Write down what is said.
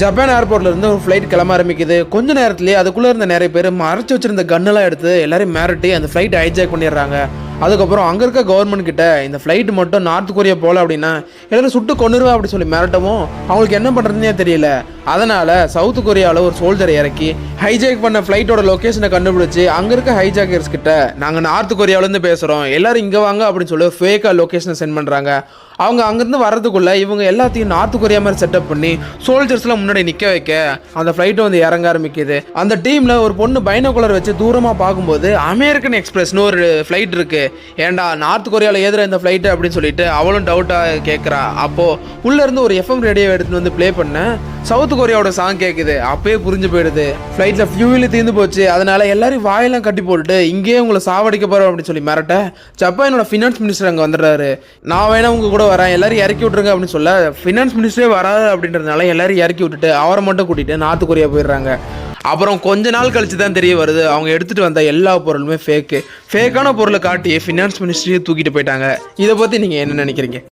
Japan ஏர்போர்ட்ல இருந்து ஒரு ஃப்ளைட் கிளம்ப ஆரம்பிக்குது. கொஞ்ச நேரத்திலேயே அதுக்குள்ள இருந்த நிறைய பேர் மறைச்சு வச்சிருந்த கன்னெல்லாம் எடுத்து எல்லாரையும் மிரட்டி அந்த ஃப்ளைட் ஹைஜாக் பண்ணிடுறாங்க. அதுக்கப்புறம் அங்கே இருக்க கவர்மெண்ட் கிட்ட இந்த ஃப்ளைட் மட்டும் நார்த் கொரியா போகல அப்படின்னா எல்லாரும் சுட்டு கொண்டுருவா அப்படி சொல்லி மிரட்டவும் அவங்களுக்கு என்ன பண்ணுறதுனே தெரியல. அதனால் சவுத் கொரியாவில் ஒரு சோல்ஜரை இறக்கி ஹைஜாக் பண்ண ஃப்ளைட்டோட லொக்கேஷனை கண்டுபிடிச்சி அங்கே இருக்க ஹைஜாக்கர்ஸ் கிட்ட நாங்கள் நார்த் கொரியாவிலேருந்து பேசுகிறோம், எல்லாரும் இங்கே வாங்க அப்படின்னு சொல்லி ஃபேக்காக லொக்கேஷனை சென்ட் பண்ணுறாங்க. அவங்க அங்கேருந்து வர்றதுக்குள்ளே இவங்க எல்லாத்தையும் நார்த் கொரியா மாதிரி செட்டப் பண்ணி சோல்ஜர்ஸ்லாம் முன்னாடி நிற்க வைக்க அந்த ஃப்ளைட்டை வந்து இறங்க ஆரம்பிக்குது. அந்த டீமில் ஒரு பொண்ணு பைனோகுலர் வச்சு தூரமாக பார்க்கும்போது அமெரிக்கன் எக்ஸ்பிரஸ்னு ஒரு ஃப்ளைட் இருக்குது, ஏண்டா நார்த் கொரியாவில் ஏதுற இந்த ஃப்ளைட்டு அப்படின்னு சொல்லிட்டு அவளும் டவுட்டாக கேட்குறா. அப்போது உள்ளேருந்து ஒரு எஃப்எம் ரேடியோ எடுத்துகிட்டு வந்து ப்ளே பண்ண சவுத் கொரியாவோட சாங் கேட்குது. அப்பயே புரிஞ்சு போயிடுது ஃப்ளைட்டில் ஃபியூவில் தீர்ந்து போச்சு, அதனால எல்லாரும் வாயெல்லாம் கட்டி போட்டுட்டு இங்கேயே உங்களை சாவடிக்க போகிறோம் அப்படின்னு சொல்லி மிரட்ட ஜப்பானோட ஃபினான்ஸ் மினிஸ்டர் அங்கே வந்துடுறாரு. நான் வேணா உங்க கூட வரேன், எல்லாரும் இறக்கி விட்டுருங்க அப்படின்னு சொல்ல ஃபினான்ஸ் மினிஸ்டரே வராது அப்படின்றதுனால எல்லாரும் இறக்கி விட்டுட்டு அவரை மட்டும் கூட்டிட்டு நார்த் கொரியா போயிடுறாங்க. அப்புறம் கொஞ்ச நாள் கழிச்சு தான் தெரிய வருது அவங்க எடுத்துகிட்டு வந்த எல்லா பொருளுமே ஃபேக்கான பொருளை காட்டி ஃபினான்ஸ் மினிஸ்ட்ரியை தூக்கிட்டு போயிட்டாங்க. இதை பற்றி நீங்கள் என்ன நினைக்கிறீங்க?